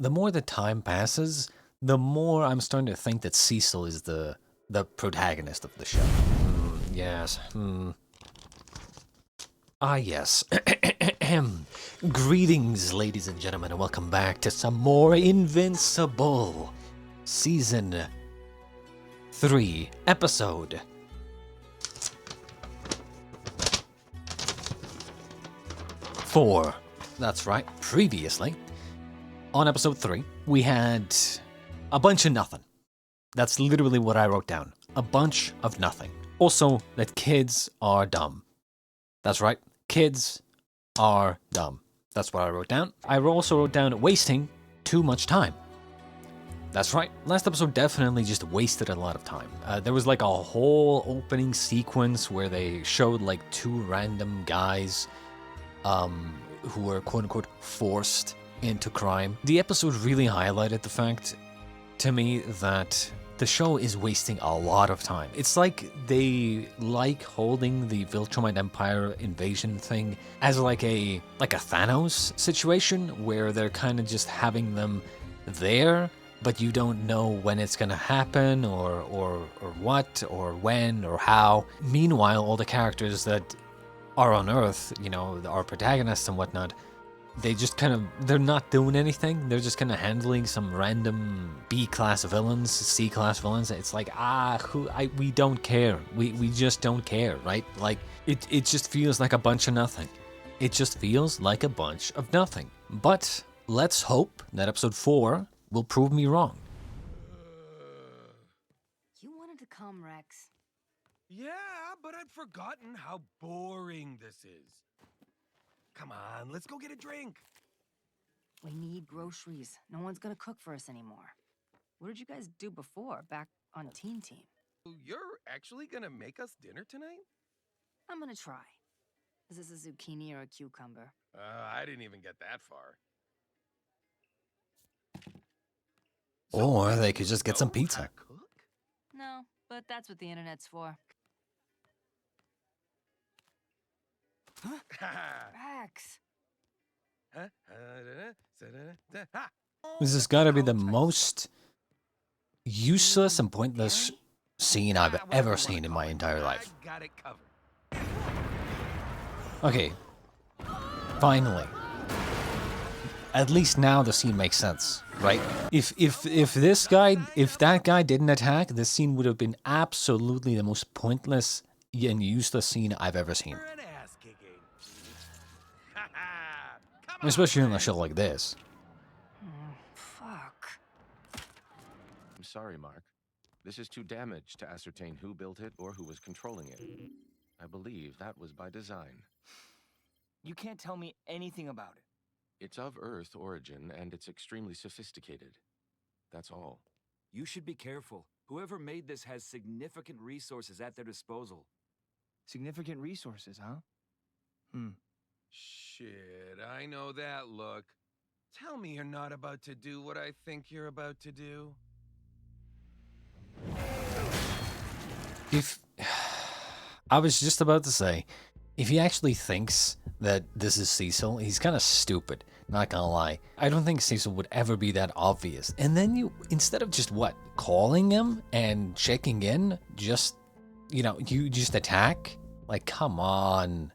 the more the time passes, the more I'm starting to think that Cecil is the protagonist of the show. Yes. Ah, yes. Greetings, ladies and gentlemen, and welcome back to some more Invincible. Season 3, episode 4. That's right, previously, on episode 3, we had a bunch of nothing. That's literally what I wrote down. A bunch of nothing. Also, that kids are dumb. That's right, kids are dumb. That's what I wrote down. I also wrote down wasting too much time. That's right, last episode definitely just wasted a lot of time. There was like a whole opening sequence where they showed like two random guys who were quote-unquote forced into crime. The episode really highlighted the fact to me that the show is wasting a lot of time. It's like they like holding the Viltrumite Empire invasion thing as like a Thanos situation where they're kind of just having them there, but you don't know when it's gonna happen or what or when or how. Meanwhile, all the characters that are on Earth, you know, our protagonists and whatnot, they just they're not doing anything. They're just kind of handling some random B-class villains, C-class villains. It's like, we don't care. We just don't care, right? Like, it just feels like a bunch of nothing. It just feels like a bunch of nothing. But let's hope that episode 4 will prove me wrong. You wanted to come, Rex. Yeah, but I'd forgotten how boring this is. Come on, let's go get a drink. We need groceries. No one's gonna cook for us anymore. What did you guys do before, back on Teen Team? You're actually gonna make us dinner tonight? I'm gonna try. Is this a zucchini or a cucumber? I didn't even get that far. Or they could just get some Know how pizza. to cook? No, but that's what the internet's for. Rex! This has got to be the most useless and pointless scene I've ever seen in my entire life. Got it covered. Okay, finally. At least now the scene makes sense, right? If that guy didn't attack, this scene would have been absolutely the most pointless and useless scene I've ever seen. You're an ass kicking. Come Especially on a on. show like this. Fuck. I'm sorry, Mark. This is too damaged to ascertain who built it or who was controlling it. I believe that was by design. You can't tell me anything about it. It's of Earth origin, and it's extremely sophisticated. That's all. You should be careful. Whoever made this has significant resources at their disposal. Significant resources, huh? Shit, I know that look. Tell me you're not about to do what I think you're about to do. If I was just about to say, if he actually thinks that this is Cecil, he's kind of stupid, not gonna lie. I don't think Cecil would ever be that obvious. And then you, instead of just calling him and checking in, just, you just attack? Like, come on.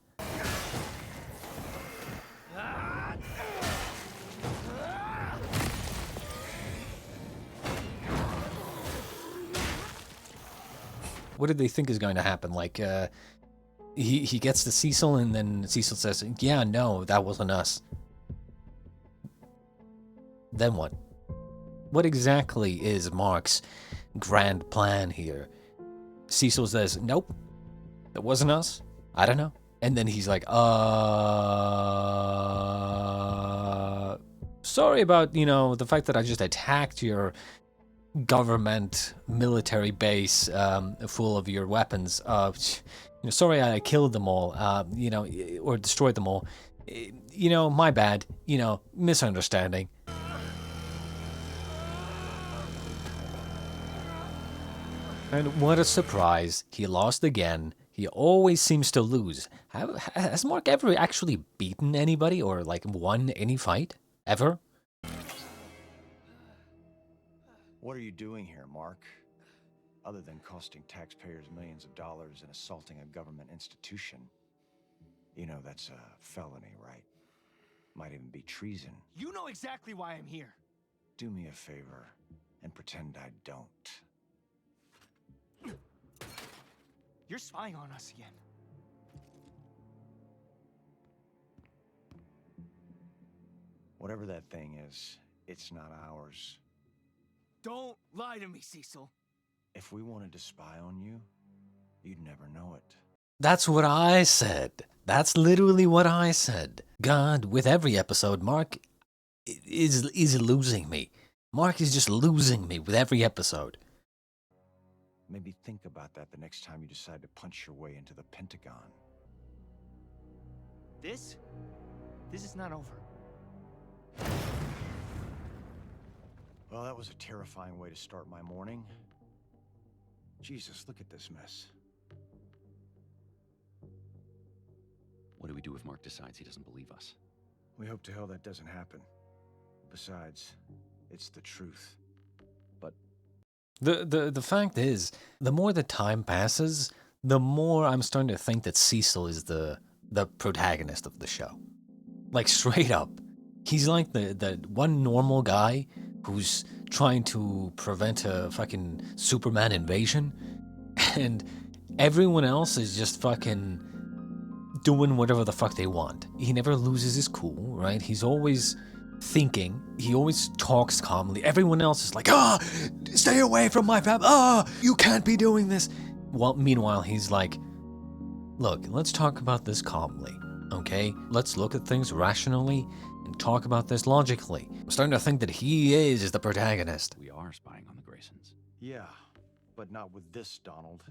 What did they think is going to happen? Like, he gets to Cecil, and then Cecil says, yeah, no, that wasn't us. Then what? What exactly is Mark's grand plan here? Cecil says, nope, that wasn't us. I don't know. And then he's like, sorry about, the fact that I just attacked your government military base full of your weapons. Sorry I killed them all, or destroyed them all. My bad, misunderstanding. And what a surprise, he lost again. He always seems to lose. Has Mark ever actually beaten anybody or, won any fight? Ever? What are you doing here, Mark? Other than costing taxpayers millions of dollars and assaulting a government institution. You know that's a felony, right? Might even be treason. You know exactly why I'm here. Do me a favor and pretend I don't. You're spying on us again. Whatever that thing is, it's not ours. Don't lie to me, Cecil. If we wanted to spy on you, you'd never know it. That's what I said. That's literally what I said. God, with every episode, Mark is losing me. Mark is just losing me with every episode. Maybe think about that the next time you decide to punch your way into the Pentagon. This is not over. Well, that was a terrifying way to start my morning. Jesus, look at this mess. What do we do if Mark decides he doesn't believe us? We hope to hell that doesn't happen. Besides, it's the truth. But The fact is, the more the time passes, the more I'm starting to think that Cecil is the protagonist of the show. Like, straight up. He's like the one normal guy who's trying to prevent a fucking Superman invasion, and everyone else is just fucking doing whatever the fuck they want. He never loses his cool, right? He's always thinking. He always talks calmly. Everyone else is like, stay away from my family. You can't be doing this. Well, meanwhile, he's like, look, let's talk about this calmly, okay? Let's look at things rationally and talk about this logically. I'm starting to think that he is the protagonist. We are spying on the Graysons. yeah, but not with this Donald.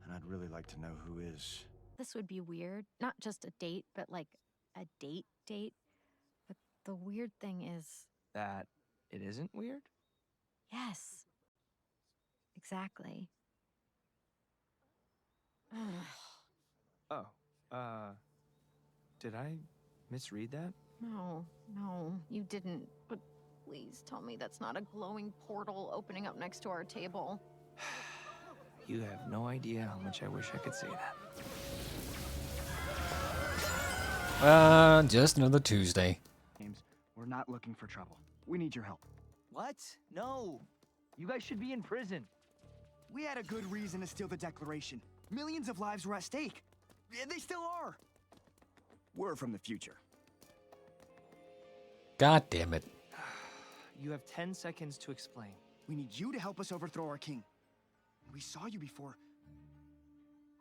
And I'd really like to know who is. This would be weird. Not just a date, but like a date. But the weird thing is, That it isn't weird? yes. Exactly. Oh, did I misread that? No, you didn't. But please tell me that's not a glowing portal opening up next to our table. You have no idea how much I wish I could say that. Just another Tuesday. James, we're not looking for trouble. We need your help. What? No. You guys should be in prison. We had a good reason to steal the Declaration. Millions of lives were at stake. They still are. We're from the future. God damn it. You have 10 seconds to explain. We need you to help us overthrow our king. We saw you before.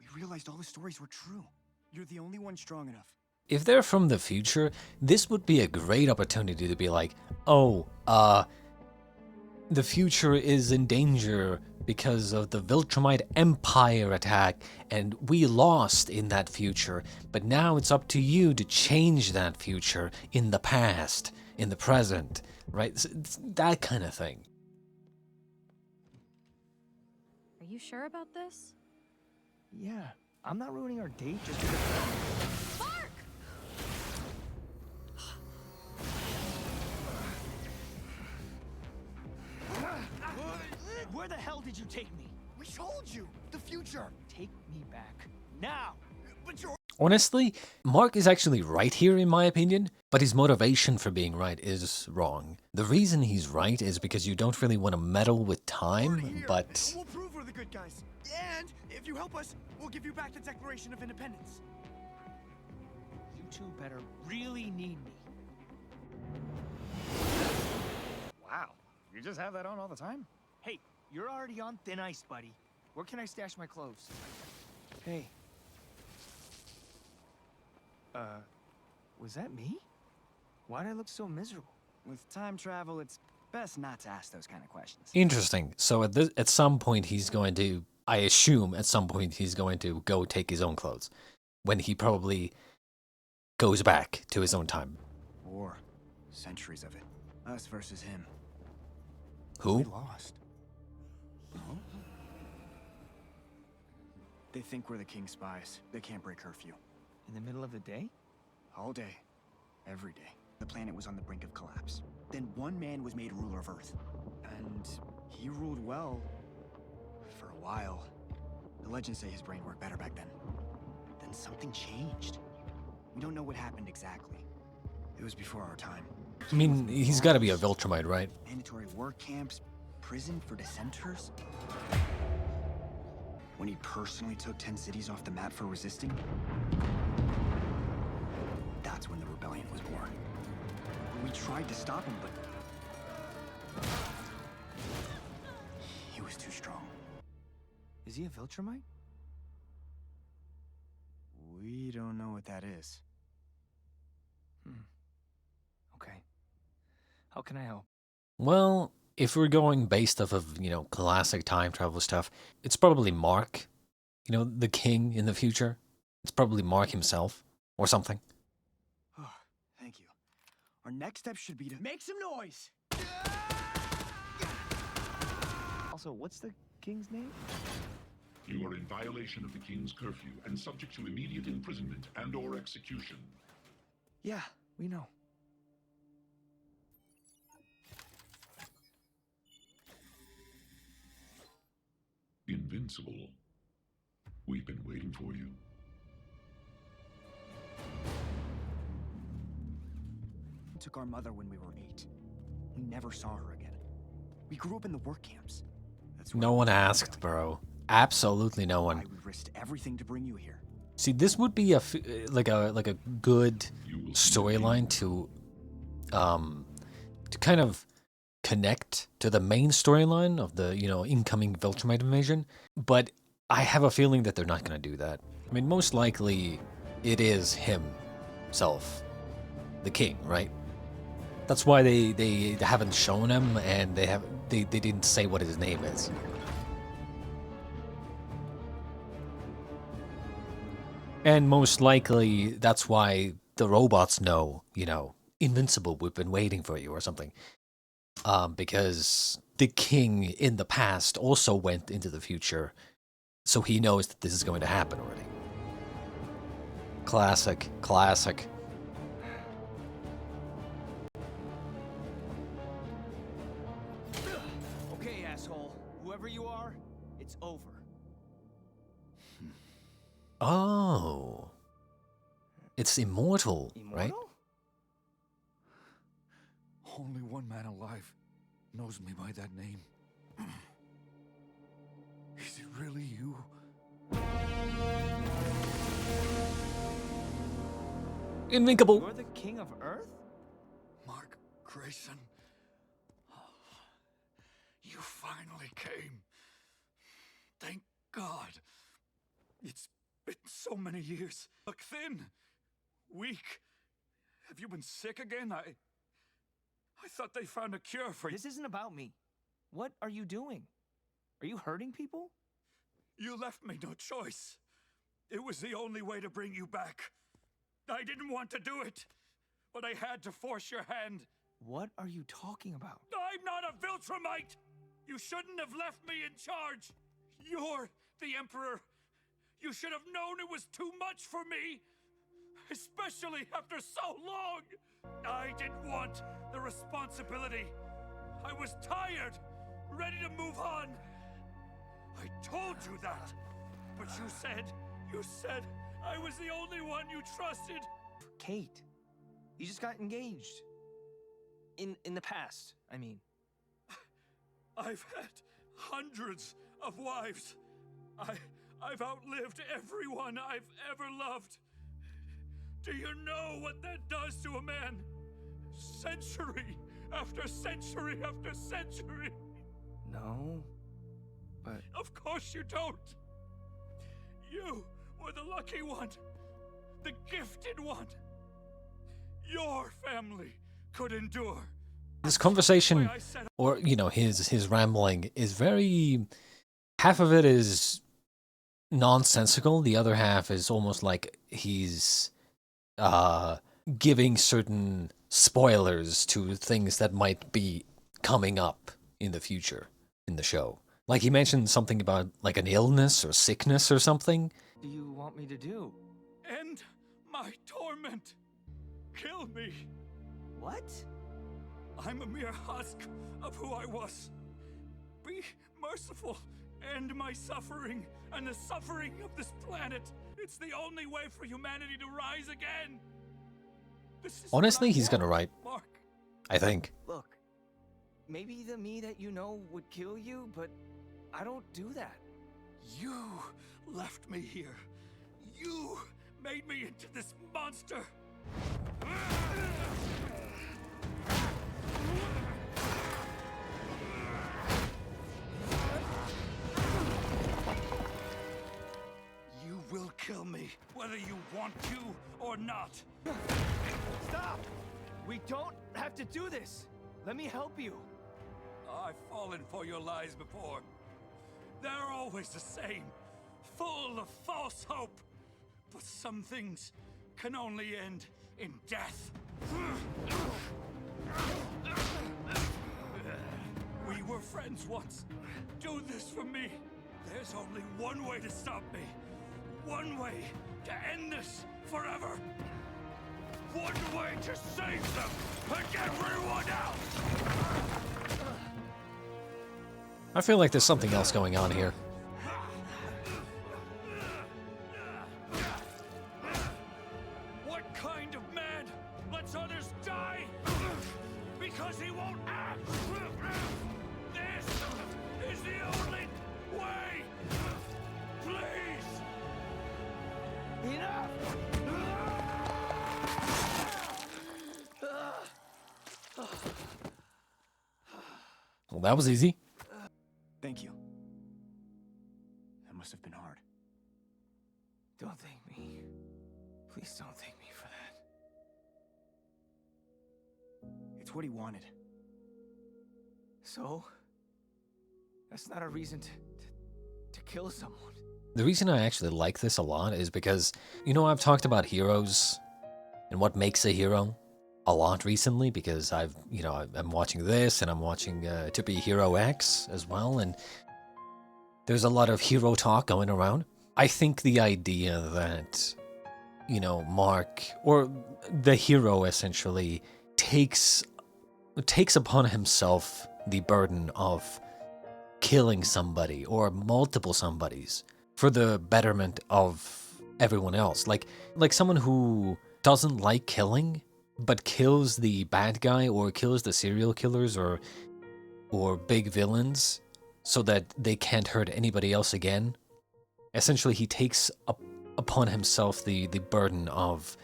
We realized all the stories were true. You're the only one strong enough. If they're from the future, this would be a great opportunity to be like, the future is in danger because of the Viltrumite Empire attack, and we lost in that future, but now it's up to you to change that future in the past, in the present, right? It's that kind of thing. Are you sure about this? Yeah, I'm not ruining our date just because... Mark! Where the hell did you take me? We told you! The future! Take me back. Now! But you're... Honestly, Mark is actually right here in my opinion, but his motivation for being right is wrong. The reason he's right is because you don't really want to meddle with time, but... We'll prove we're the good guys. And if you help us, we'll give you back the Declaration of Independence. You two better really need me. Wow. You just have that on all the time? Hey, you're already on thin ice, buddy. Where can I stash my clothes? Hey. Was that me? Why'd I look so miserable? With time travel, it's best not to ask those kind of questions. Interesting. So at some point he's going to, I assume at some point he's going to go take his own clothes, when he probably goes back to his own time. War. Centuries of it. Us versus him. Who? We lost. They think we're the king's spies. They can't break curfew. In the middle of the day? All day. Every day. the planet was on the brink of collapse. Then one man was made ruler of Earth. And he ruled well for a while. The legends say his brain worked better back then. Then something changed. We don't know what happened exactly. It was before our time. I mean, he's got to be a viltrumite, right? Mandatory work camps, prison for dissenters. When he personally took 10 cities off the map for resisting, that's when the rebellion was born. We tried to stop him, but he was too strong. Is he a viltrumite? We don't know what that is. Okay. How can I help? Well, if we're going based off of, you know, classic time travel stuff, it's probably Mark, you know, the king in the future. It's probably Mark himself or something. Oh, thank you. Our next step should be to make some noise. Also, what's the king's name? You are in violation of the king's curfew and subject to immediate imprisonment and/or execution. Yeah, we know. Invincible. We've been waiting for you. Took our mother when we were 8. We never saw her again. We grew up in the work camps. That's No one asked, bro. Absolutely no one. why we risked everything to bring you here. See, this would be like a good storyline to kind of connect to the main storyline of the, you know, incoming Viltrumite invasion, but I have a feeling that they're not going to do that. I mean, most likely it is himself, the king, right? That's why they haven't shown him, and they didn't say what his name is. And most likely that's why the robots know, you know, Invincible, we've been waiting for you or something. Because the king in the past also went into the future, so he knows that this is going to happen already. Classic, classic. Okay, asshole. Whoever you are, it's over. Oh. It's immortal, right? Only one man alive knows me by that name. Is it really you? Invincible. You're the king of Earth? Mark Grayson. You finally came. Thank God. It's been so many years. Look thin. Weak. Have you been sick again? I thought they found a cure for you. This isn't about me. What are you doing? Are you hurting people? You left me no choice. It was the only way to bring you back. I didn't want to do it, but I had to force your hand. What are you talking about? I'm not a viltrumite! You shouldn't have left me in charge. You're the Emperor. You should have known it was too much for me, especially after so long. I didn't want the responsibility. I was tired, ready to move on. I told you that, but you said I was the only one you trusted. Kate, you just got engaged. In the past, I mean. I've had hundreds of wives. I've outlived everyone I've ever loved. Do you know what that does to a man? Century after century after century. No, but... Of course you don't. You were the lucky one. The gifted one. Your family could endure. This conversation, or, you know, his rambling is very... Half of it is nonsensical. The other half is almost like he's giving certain spoilers to things that might be coming up in the future in the show. Like he mentioned something about like an illness or sickness or something. What do you want me to do? End my torment. Kill me. What? I'm a mere husk of who I was. Be merciful. End my suffering and the suffering of this planet. It's the only way for humanity to rise again. This is Honestly, he's gonna write. Mark. I think. Look, maybe the me that you know would kill you, but I don't do that. You left me here. You made me into this monster. You will kill me, whether you want to or not. Stop! We don't have to do this. Let me help you. I've fallen for your lies before. They're always the same, full of false hope. But some things can only end in death. We were friends once. Do this for me. There's only one way to stop me. One way to end this forever. One way to save them and get everyone out. I feel like there's something else going on here. What kind of man lets others die because he won't act? This is the only way. Please. Enough! Well, that was easy. Thank you. That must have been hard. Don't thank me. Please don't thank me for that. It's what he wanted. So? That's not a reason to kill someone. The reason I actually like this a lot is because, you know, I've talked about heroes and what makes a hero a lot recently because I'm watching this and I'm watching To Be Hero X as well, and there's a lot of hero talk going around. I think the idea that, you know, Mark, or the hero essentially, takes upon himself the burden of killing somebody or multiple somebodies for the betterment of everyone else. Like someone who doesn't like killing, but kills the bad guy or kills the serial killers or big villains so that they can't hurt anybody else again. Essentially, he takes upon himself the burden of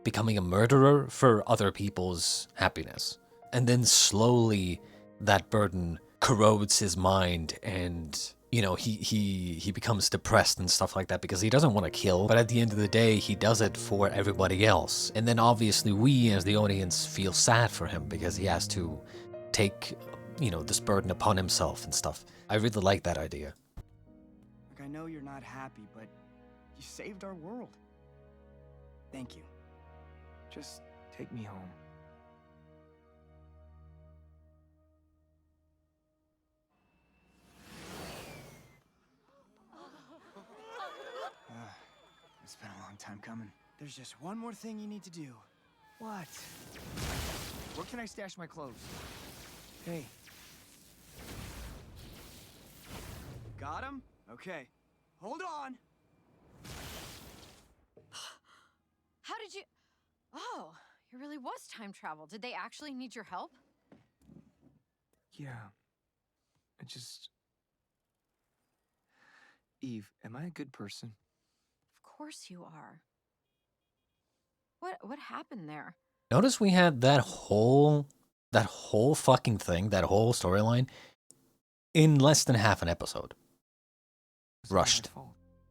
becoming a murderer for other people's happiness. And then slowly that burden corrodes his mind and, you know, he becomes depressed and stuff like that because he doesn't want to kill, but at the end of the day, he does it for everybody else. And then obviously we as the audience feel sad for him because he has to take, you know, this burden upon himself and stuff. I really like that idea. Look, I know you're not happy, but you saved our world. Thank you. Just take me home. It's been a long time coming. There's just one more thing you need to do. What? Where can I stash my clothes? Hey. Got him? Okay. Hold on. How did you... Oh, it really was time travel. Did they actually need your help? Yeah. I just... Eve, am I a good person? Of course you are. What happened there? Notice we had that whole fucking thing, that whole storyline, in less than half an episode. Rushed.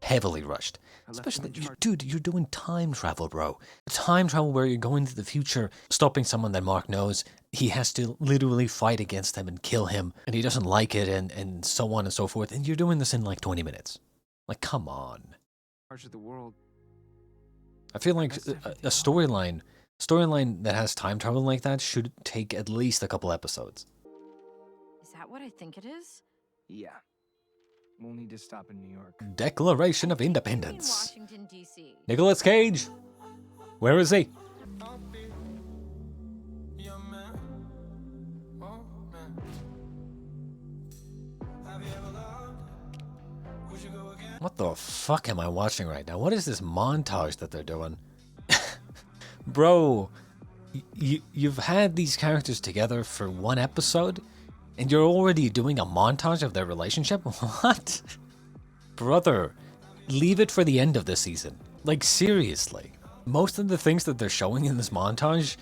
Heavily rushed. Especially, dude, you're doing time travel, bro. Time travel where you're going to the future, stopping someone that Mark knows. He has to literally fight against him and kill him, and he doesn't like it, and so on and so forth. And you're doing this in like 20 minutes. Like, come on. Of the world. I feel like a storyline that has time travel like that should take at least a couple episodes. Is that what I think it is? Yeah. We'll need to stop in New York. Declaration of Independence. Washington, D.C. Nicolas Cage. Where is he? What the fuck am I watching right now? What is this montage that they're doing? Bro, you've had these characters together for one episode, and you're already doing a montage of their relationship? What? Brother, leave it for the end of this season. Like, seriously. Most of the things that they're showing in this montage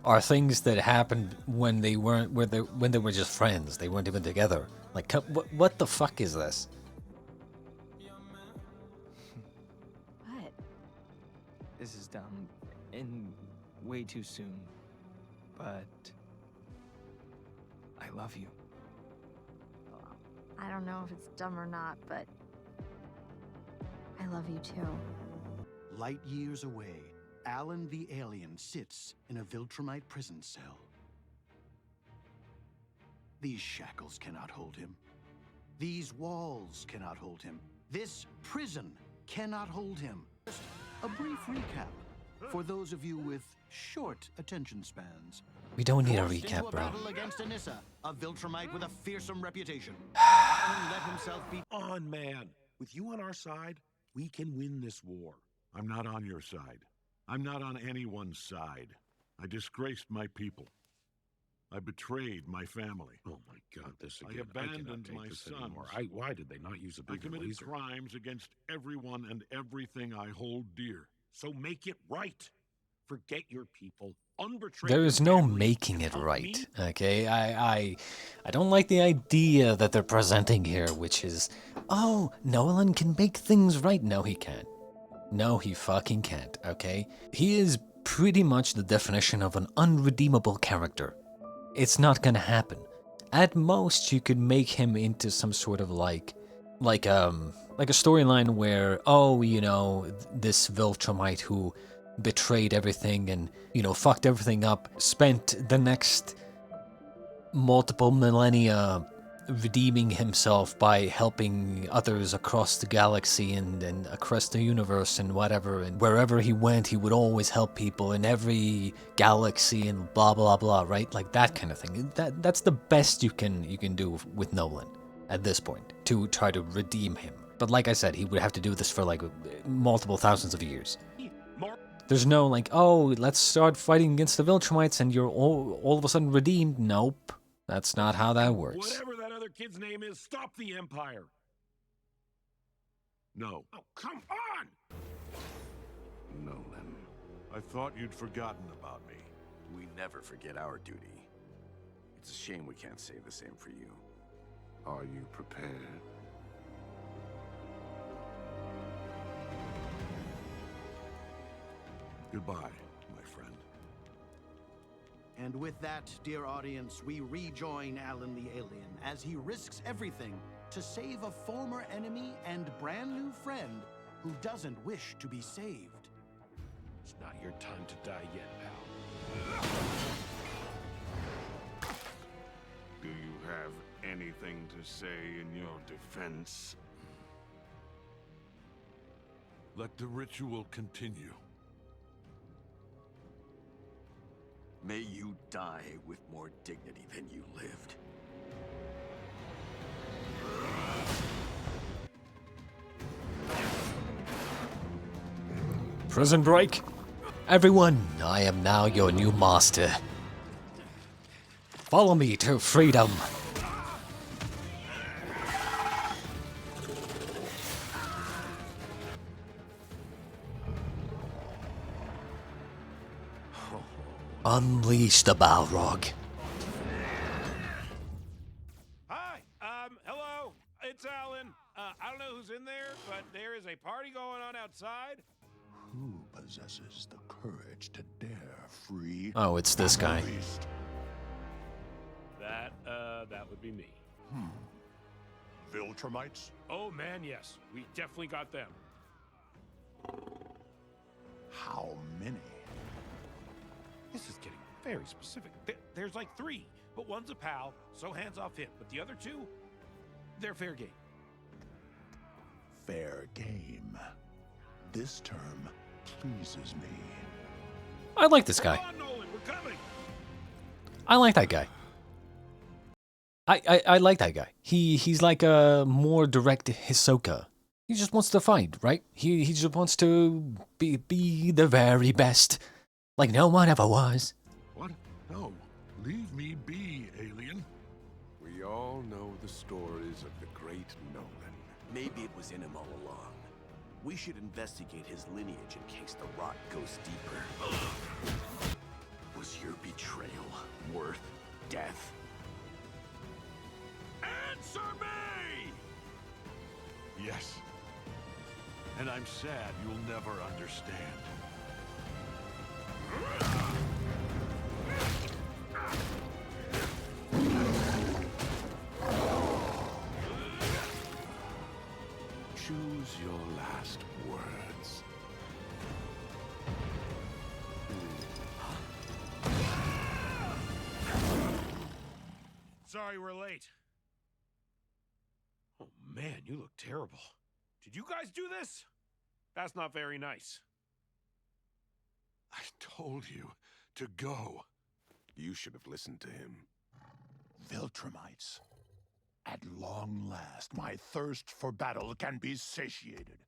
are things that happened when they weren't, when they were just friends. They weren't even together. Like, what the fuck is this? What? This is dumb and way too soon. But I love you. I don't know if it's dumb or not, but I love you too. Light years away, Alan the alien sits in a viltrumite prison cell. These shackles cannot hold him. These walls cannot hold him. This prison cannot hold him. Just a brief recap for those of you with short attention spans. We don't need a Forced recap, into a bro. battle against Anissa, a viltrumite with a fearsome reputation. Alan let himself be On, man. With you on our side, we can win this war. I'm not on your side. I'm not on anyone's side. I disgraced my people. I betrayed my family. Oh my God, this again. I abandoned cannot my take this sons. anymore. Why did they not use a I bigger committed laser? crimes against everyone and everything I hold dear. So make it right. Forget your people. Unbetray There your is no family. making it Help right, me. okay? I don't like the idea that they're presenting here, which is, oh, Nolan can make things right. No, he can't. No, he fucking can't, okay? He is pretty much the definition of an unredeemable character. It's not gonna happen. At most, you could make him into some sort of like a storyline where, oh, you know, this viltrumite who betrayed everything and, you know, fucked everything up, spent the next multiple millennia redeeming himself by helping others across the galaxy and across the universe and whatever, and wherever he went he would always help people in every galaxy and blah blah blah, right? Like that kind of thing. That's the best you can do with Nolan at this point, to try to redeem him. But like I said, he would have to do this for like multiple thousands of years. There's no like, oh, let's start fighting against the viltrumites and you're all of a sudden redeemed. Nope. That's not how that works. Whatever that other kid's name is, stop the Empire. No. Oh, come on! Nolan. I thought you'd forgotten about me. We never forget our duty. It's a shame we can't say the same for you. Are you prepared? Goodbye, my friend. And with that, dear audience, we rejoin Alan the alien as he risks everything to save a former enemy and brand new friend who doesn't wish to be saved. It's not your time to die yet, pal. Do you have anything to say in your defense? Let the ritual continue. May you die with more dignity than you lived. Prison break. Everyone, I am now your new master. Follow me to freedom. Unleash the Balrog. Hi, hello, it's Alan. I don't know who's in there, but there is a party going on outside. Who possesses the courage to dare free? Oh, it's this guy. That would be me. Viltrumites? Oh man, yes, we definitely got them. How many? This is getting very specific. There's like 3, but one's a pal, so hands off him. But the other 2, they're fair game. Fair game. This term pleases me. I like this guy. Come on, Nolan, we're coming. I like that guy. I like that guy. He's like a more direct Hisoka. He just wants to fight, right? He just wants to be the very best, like no one ever was. What? No. Leave me be, alien. We all know the stories of the great Nolan. Maybe it was in him all along. We should investigate his lineage in case the rot goes deeper. Was your betrayal worth death? Answer me! Yes. And I'm sad you'll never understand. Choose your last words. Sorry we're late. Oh man, you look terrible. Did you guys do this? That's not very nice. I told you to go. You should have listened to him. Viltrumites. At long last, my thirst for battle can be satiated.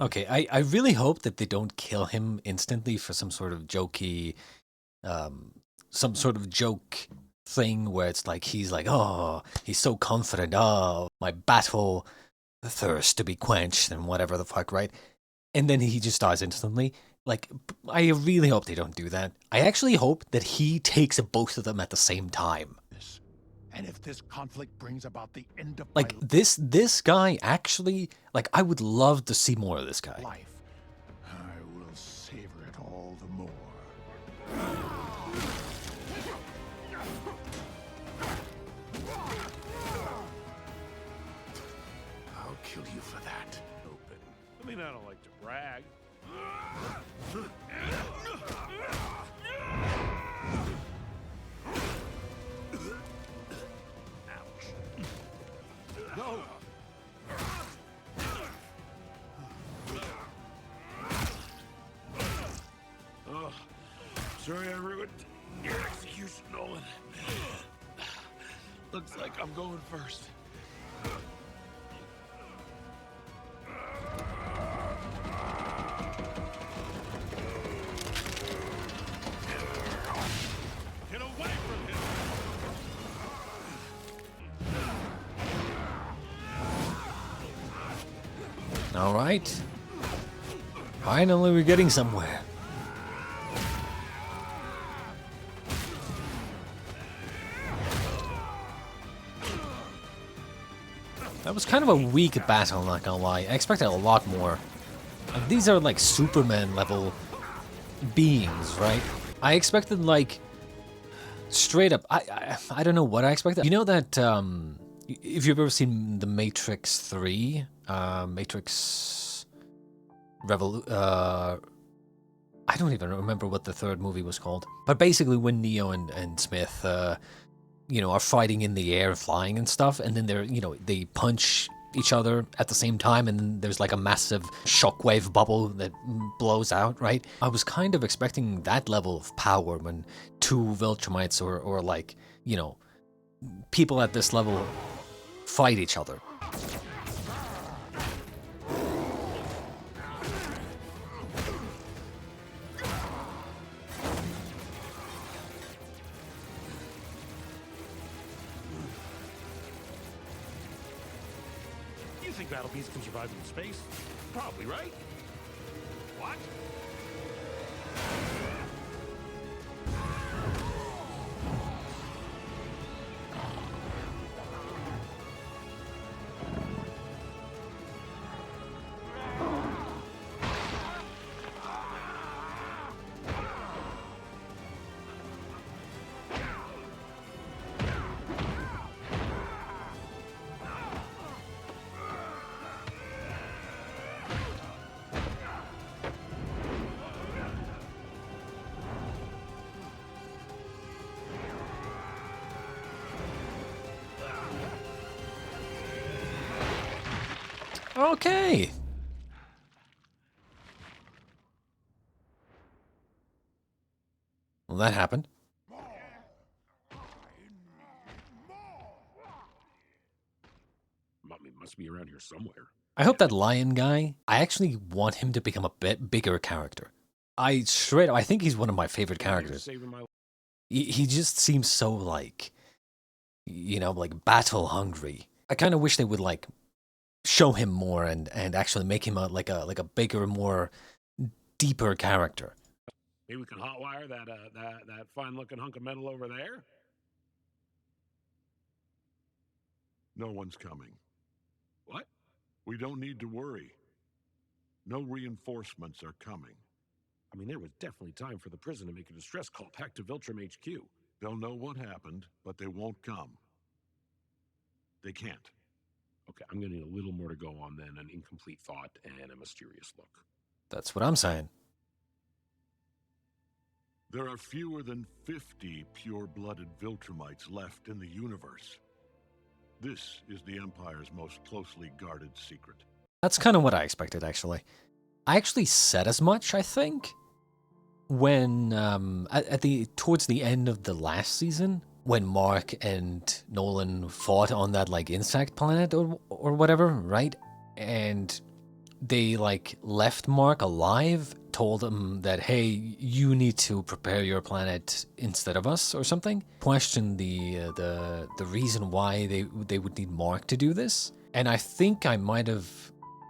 Okay, I really hope that they don't kill him instantly for some sort of jokey, some sort of joke thing where it's like he's like, oh, he's so confident, oh, my battle thirst to be quenched and whatever the fuck, right? And then he just dies instantly. Like, I really hope they don't do that. I actually hope that he takes both of them at the same time. And if this conflict brings about the end of like this guy actually, like, I would love to see more of this guy. Life, I will savor it all the more. I'll kill you for that. Open. I mean, I don't like to brag. No! Oh, sorry I ruined your execution, Nolan. Looks like I'm going first. Get away from him! All right. Finally, we're getting somewhere. That was kind of a weak battle, not gonna lie. I expected a lot more. These are like Superman level beings, right? I expected like straight up. I don't know what I expected. You know that if you've ever seen The Matrix 3, Matrix I don't even remember what the third movie was called. But basically, when Neo and Smith, you know, are fighting in the air, flying and stuff, and then they're, you know, they punch each other at the same time, and then there's like a massive shockwave bubble that blows out, right? I was kind of expecting that level of power when two Viltrumites or like, you know, people at this level fight each other. You think battle beasts can survive in space? Probably, right? What? Okay. Well, that happened. Mommy must be around here somewhere. I hope that lion guy, I actually want him to become a bit bigger character. I think he's one of my favorite characters. He just seems so like, you know, like battle hungry. I kind of wish they would like show him more and actually make him like a bigger, more deeper character. Maybe we can hotwire that fine-looking hunk of metal over there. No one's coming. What? We don't need to worry. No reinforcements are coming. I mean, there was definitely time for the prison to make a distress call back to Viltrum HQ. They'll know what happened, but they won't come. They can't. Okay, I'm going to need a little more to go on than an incomplete thought and a mysterious look. That's what I'm saying. There are fewer than 50 pure-blooded Viltrumites left in the universe. This is the Empire's most closely guarded secret. That's kind of what I expected, actually. I actually said as much, I think, when towards the end of the last season, when Mark and Nolan fought on that like insect planet or whatever, right? And they like left Mark alive, told him that, hey, you need to prepare your planet instead of us or something. Questioned the reason why they would need Mark to do this. And I think I might have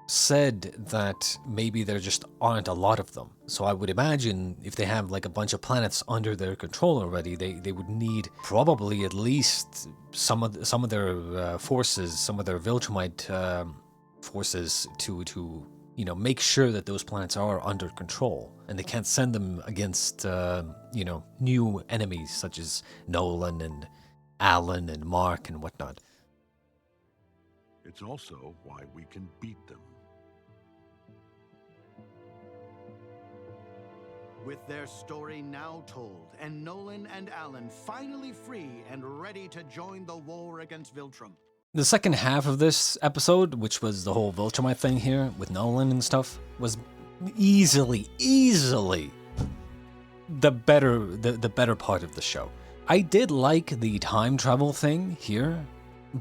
said that maybe there just aren't a lot of them. So I would imagine if they have like a bunch of planets under their control already, they would need probably at least some of their forces, some of their Viltrumite forces to you know, make sure that those planets are under control, and they can't send them against you know, new enemies such as Nolan and Alan and Mark and whatnot. It's also why we can beat them. With their story now told, and Nolan and Alan finally free and ready to join the war against Viltrum. The second half of this episode, which was the whole Viltrumite thing here with Nolan and stuff, was easily the better part of the show. I did like the time travel thing here,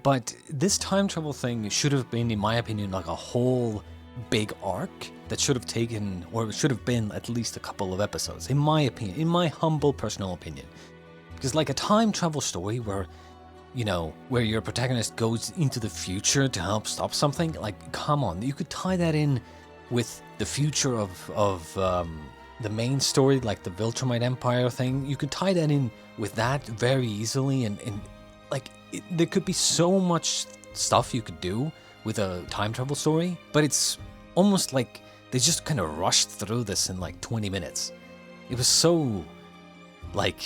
but this time travel thing should have been, in my opinion, like a whole big arc that should have taken, or should have been at least a couple of episodes, in my opinion, in my humble personal opinion. Because like a time travel story where, you know, where your protagonist goes into the future to help stop something, like, come on, you could tie that in with the future of the main story, like the Viltrumite Empire thing. You could tie that in with that very easily, and like, there could be so much stuff you could do with a time travel story, but it's almost like they just kind of rushed through this in like 20 minutes. It was so, like,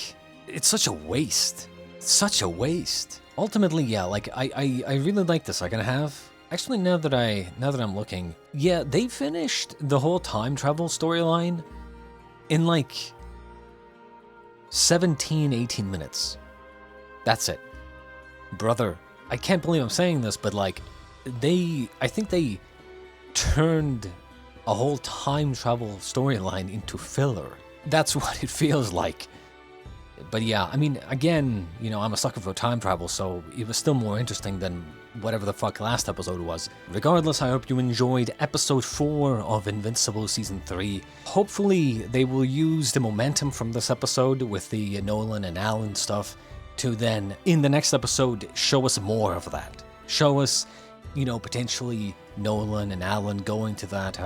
it's such a waste. Such a waste. Ultimately, yeah, like, I really like the second half. Actually, now that I'm looking, yeah, they finished the whole time travel storyline in like 17, 18 minutes. That's it. Brother, I can't believe I'm saying this, but like, I think they turned a whole time travel storyline into filler. That's what it feels like. But yeah, I mean, again, you know, I'm a sucker for time travel, so it was still more interesting than whatever the fuck last episode was. Regardless, I hope you enjoyed episode 4 of Invincible Season 3. Hopefully, they will use the momentum from this episode with the Nolan and Alan stuff to then, in the next episode, show us more of that. Show us, you know, potentially Nolan and Alan going to that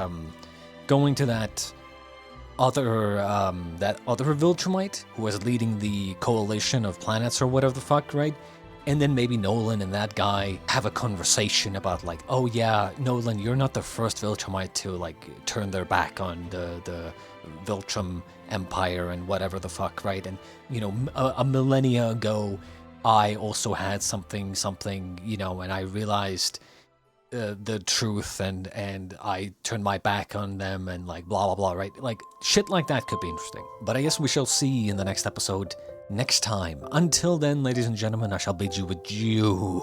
other Viltrumite who was leading the coalition of planets or whatever the fuck, right? And then maybe Nolan and that guy have a conversation about like, oh yeah, Nolan, you're not the first Viltrumite to like turn their back on the Viltrum Empire and whatever the fuck, right? And you know, a millennia ago, I also had something, you know, and I realized the truth, and I turned my back on them, and like blah blah blah, right? Like shit like that could be interesting. But I guess we shall see in the next episode next time. Until then, ladies and gentlemen, I shall bid you adieu.